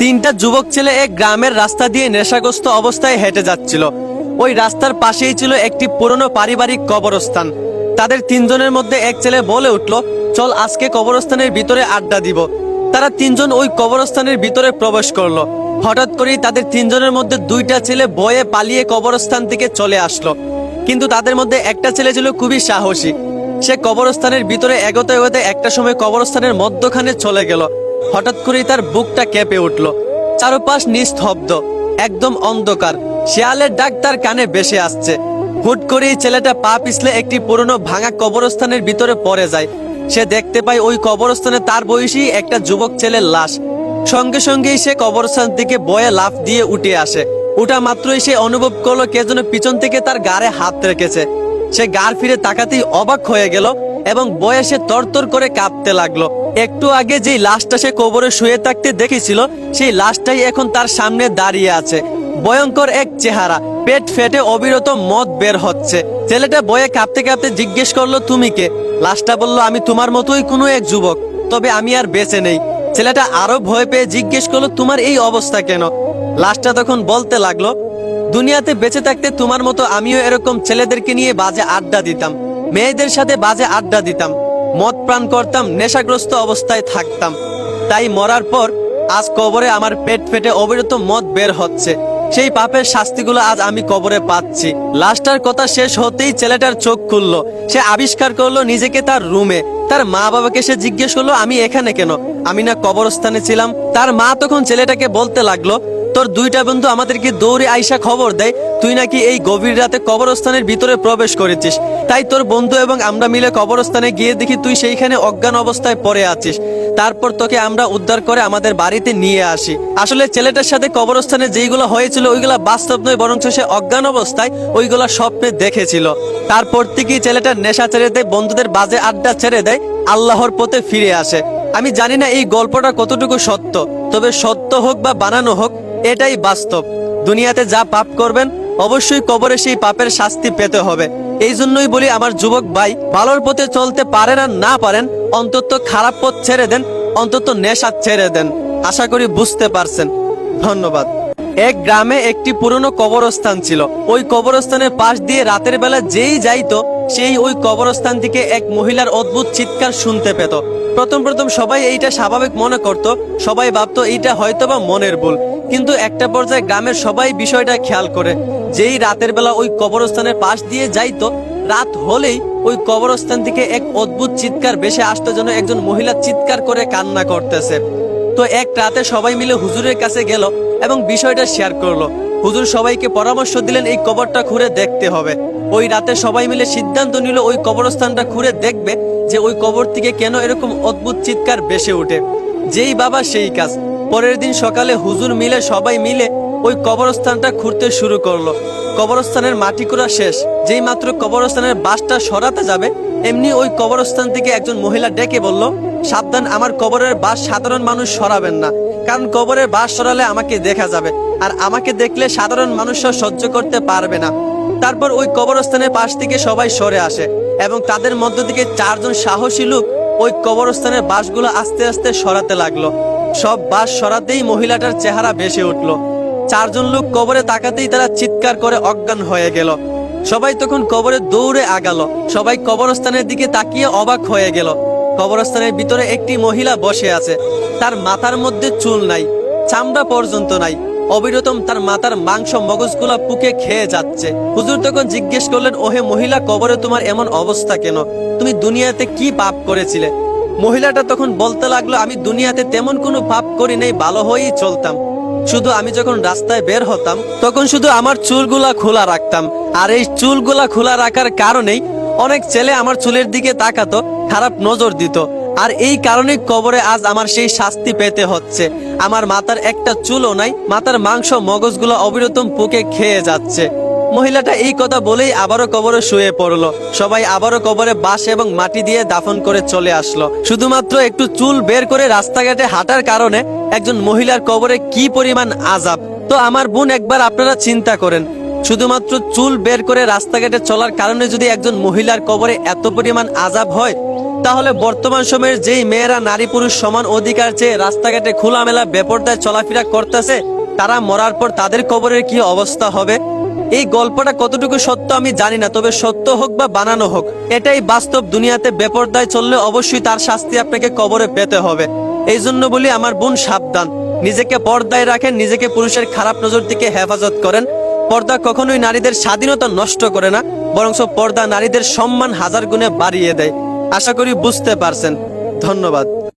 তিনটা যুবক ছেলে এক গ্রামের রাস্তা দিয়ে নেশাগ্রস্ত অবস্থায় হেঁটে যাচ্ছিল। ওই রাস্তার পাশেই ছিল একটি পুরনো পারিবারিক কবরস্থান। তাদের তিনজনের মধ্যে এক ছেলে বলে উঠল, চল আজকে কবরস্থানের ভিতরে আড্ডা দিব। তারা তিনজন ওই কবরস্থানের ভিতরে প্রবেশ করলো। হঠাৎ করেই তাদের তিনজনের মধ্যে দুইটা ছেলে ভয়ে পালিয়ে কবরস্থান থেকে চলে আসলো। কিন্তু তাদের মধ্যে একটা ছেলে ছিল খুবই সাহসী। সে কবরস্থানের ভিতরে এগোতে এগোতে একটা সময় কবরস্থানের মধ্যখানে চলে গেল। হঠাৎ করেই তার বুকটা কেঁপে উঠল। চারপাশ নিস্তব্ধ, একদম অন্ধকার। শিয়ালের ডাক তার কানে ভেসে আসছে। হুট করেই ছেলেটা পা পিছলে একটি পুরনো ভাঙা কবরস্থানের ভিতরে পড়ে যায়। সে দেখতে পায় ওই কবরস্থানে তার বয়সী একটা যুবক ছেলের লাশ। সঙ্গে সঙ্গেই সে কবরস্থান থেকে ভয়ে লাফ দিয়ে উঠে আসে। উঠা মাত্রই সে অনুভব করলো কে যেন পিছন থেকে তার গাড়ে হাত রেখেছে। সে গাড় ফিরে তাকাতেই অবাক হয়ে গেল এবং ভয়ে সে তরতর করে কাঁপতে লাগলো। একটু আগে যেই লাশটা সে কবরে শুয়ে থাকতে দেখেছিল, সেই লাশটাই এখন তার সামনে দাঁড়িয়ে আছে। ভয়ঙ্কর এক চেহারা, পেট ফেটে অবিরত মদ বের হচ্ছে। ছেলেটা ভয়ে কাঁপতে কাঁপতে জিজ্ঞেস করলো, তুমি কে? লাশটা বলল, আমি তোমার মতোই কোনো এক যুবক, তবে আমি আর বেঁচে নেই। ছেলেটা আরো ভয় পেয়ে জিজ্ঞেস করলো, তোমার এই অবস্থা কেন? লাশটা তখন বলতে লাগলো, দুনিয়াতে বেঁচে থাকতে তোমার মতো আমিও এরকম ছেলেদেরকে নিয়ে বাজে আড্ডা দিতাম, মেয়েদের সাথে বাজে আড্ডা দিতাম, মদ পান করতাম, নেশাগ্রস্ত অবস্থায় থাকতাম। তাই মরার পর আজ কবরে আমার পেট ফেটে অবিরত মদ বের হচ্ছে। সেই পাপের শাস্তিগুলো আজ আমি কবরে পাচ্ছি। লাশটার কথা শেষ হতেই ছেলেটার চোখ খুললো। সে আবিষ্কার করলো নিজেকে তার রুমে। তার মা বাবাকে সে জিজ্ঞেস করলো, আমি এখানে কেন? আমি না কবরস্থানে ছিলাম? তার মা তখন ছেলেটাকে বলতে লাগলো, তোর দুইটা বন্ধু আমাদেরকে দৌড়ে আইসা খবর দেয় তুই নাকি এই গভীর রাতে কবরস্থানের ভিতরে প্রবেশ করেছিস। তাই তোর বন্ধু এবং আমরা মিলে কবরস্থানে গিয়ে দেখি তুই সেইখানে অজ্ঞান অবস্থায় পড়ে আছিস। তারপর তোকে আমরা উদ্ধার করে আমাদের বাড়িতে নিয়ে আসি। আসলে ছেলেটার সাথে কবরস্থানে যেইগুলো হয়েছিল ওইগুলা বাস্তব নয়, বরং সে অজ্ঞান অবস্থায় ওইগুলা স্বপ্নে দেখেছিল। তারপর থেকেই ছেলেটা নেশা ছেড়ে দেয়, বন্ধুদের বাজে আড্ডা ছেড়ে দেয়, আল্লাহর পথে ফিরে আসে। আমি জানি না এই গল্পটা কতটুকু সত্য, তবে সত্য হোক বা বানানো হোক, এটাই বাস্তব। দুনিয়াতে যা পাপ করবেন অবশ্যই কবরে সেই পাপের শাস্তি পেতে হবে। এই জন্যই বলি আমার যুবক ভাই, ভালোর পথে চলতে পারেন আর না পারেন, অন্তত খারাপ পথ ছেড়ে দেন, অন্তত নেশা ছেড়ে দেন। আশা করি বুঝতে পারছেন। ধন্যবাদ। এক গ্রামে একটি পুরনো কবরস্থান ছিল। ওই কবরস্থানের পাশ দিয়ে রাতের বেলা যেই যাইতো সেই ওই কবরস্থান থেকে এক মহিলার অদ্ভুত চিৎকার শুনতে পেত। প্রথম প্রথম সবাই এইটা স্বাভাবিক মনে করত, সবাই ভাবতো এইটা হয়তোবা মনের ভুল। কিন্তু একটা পর্যায়ে গ্রামের সবাই বিষয়টা খেয়াল করে। যেই রাতের বেলা ওই কবরস্থানের পাশ দিয়ে যাইতো, রাত হলেই ওই কবরস্থান থেকে এক অদ্ভুত চিৎকার ভেসে আসতো, যেন একজন মহিলা চিৎকার করে কান্না করতেছে। তো এক রাতে সবাই মিলে হুজুরের কাছে গেল এবং বিষয়টা শেয়ার করলো। হুজুর সবাইকে পরামর্শ দিলেন এই কবরটা খুঁড়ে দেখতে হবে। ওই রাতে সবাই মিলে সিদ্ধান্ত নিল ওই কবরস্থানটা খুঁড়ে দেখবে যে ওই কবর থেকে কেন এরকম অদ্ভুত চিৎকার ভেসে ওঠে। যেই বাবা সেই কাজ। পরের দিন সকালে হুজুর মিলে সবাই মিলে ওই কবরস্থানটা খুঁড়তে শুরু করলো। কবরস্থানের মাটি খোঁড়া শেষ। যেই মাত্র কবরস্থানের বাঁশটা সরাতে যাবে, এমনি ওই কবরস্থান থেকে একজন মহিলা ডেকে বলল, সাবধান, আমার কবরের বাঁশ সাধারণ মানুষ সরাবেন না, কারণ কবরের বাঁশ সরালে আমাকে দেখা যাবে, আর আমাকে দেখলে সাধারণ মানুষরা সহ্য করতে পারবে না। তারপর ওই কবরস্থানের পাশ থেকে সবাই সরে আসে এবং তাদের মধ্য থেকে চারজন সাহসী লোক ওই কবরস্থানের বাঁশগুলো আস্তে আস্তে সরাতে লাগলো। সব বাঁশ সরাতেই মহিলাটার চেহারা ভেসে উঠলো। চারজন লোক কবরে তাকাতেই তারা চিৎকার করে অজ্ঞান হয়ে গেল। সবাই তখন কবরে দৌড়ে আগালো। সবাই কবরস্থানের দিকে তাকিয়ে অবাক হয়ে গেল। কবরস্থানের ভিতরে একটি মহিলা বসে আছে। তার মাথার মধ্যে চুল নাই, চামড়া পর্যন্ত নাই, অবিরতম তার মাথার মাংস মগজগুলা পুকে খেয়ে যাচ্ছে। হুজুর তখন জিজ্ঞেস করলেন, ওহে মহিলা, কবরে তোমার এমন অবস্থা কেন? তুমি দুনিয়াতে কি পাপ করেছিলে? মহিলাটা তখন বলতে লাগলো, আমি দুনিয়াতে তেমন কোনো পাপ করি নাই, ভালো হয়েই চলতাম। শুধু আমি যখন রাস্তায় বের হতাম তখন শুধু আমার চুলগুলা খোলা রাখতাম, আর এই চুলগুলা খোলা রাখার কারণেই অনেক ছেলে আমার চুলের দিকে তাকাতো, খারাপ নজর দিত, আর এই কারণে কবরে আজ আমার সেই শাস্তি পেতে হচ্ছে। আমার মাথার একটা চুলও নাই, মাথার মাংস মগজগুলো অবিরতম পুকে খেয়ে যাচ্ছে। মহিলাটা এই কথা বলেই আবারও কবরে শুয়ে পড়লো। সবাই আবারও কবরে বাঁশ এবং মাটি দিয়ে দাফন করে চলে আসলো। শুধুমাত্র একটু চুল বের করে রাস্তাঘাটে হাঁটার কারণে একজন মহিলার কবরে কি পরিমাণ আযাব। তো আমার বোন, একবার আপনারা চিন্তা করেন, শুধুমাত্র চুল বের করে রাস্তাঘাটে চলার কারণে যদি একজন মহিলার কবরে এত পরিমাণ আযাব হয়, তাহলে বর্তমান সময়ের যেই মেয়েরা নারী পুরুষ সমান অধিকার চেয়ে রাস্তাঘাটে খোলামেলা বেপরদায় চলাফেরা করতেছে, তারা মরার পর তাদের কবরের কি অবস্থা হবে? এই গল্পটা কতটুকু সত্য আমি জানি না, তবে সত্য হোক বা বানানো হোক, এটাই বাস্তব। দুনিয়াতে বেপরদায় চললে অবশ্যই তার শাস্তি আপনাকে কবরে পেতে হবে। এই জন্য বলি আমার বোন, সাবধান, নিজেকে পর্দায় রাখেন, নিজেকে পুরুষের খারাপ নজর থেকে হেফাজত করেন। পর্দা কখনোই নারীদের স্বাধীনতা নষ্ট করে না, বরং পর্দা নারীদের সম্মান হাজার গুণে বাড়িয়ে দেয়। আশা করি বুঝতে পারছেন। ধন্যবাদ।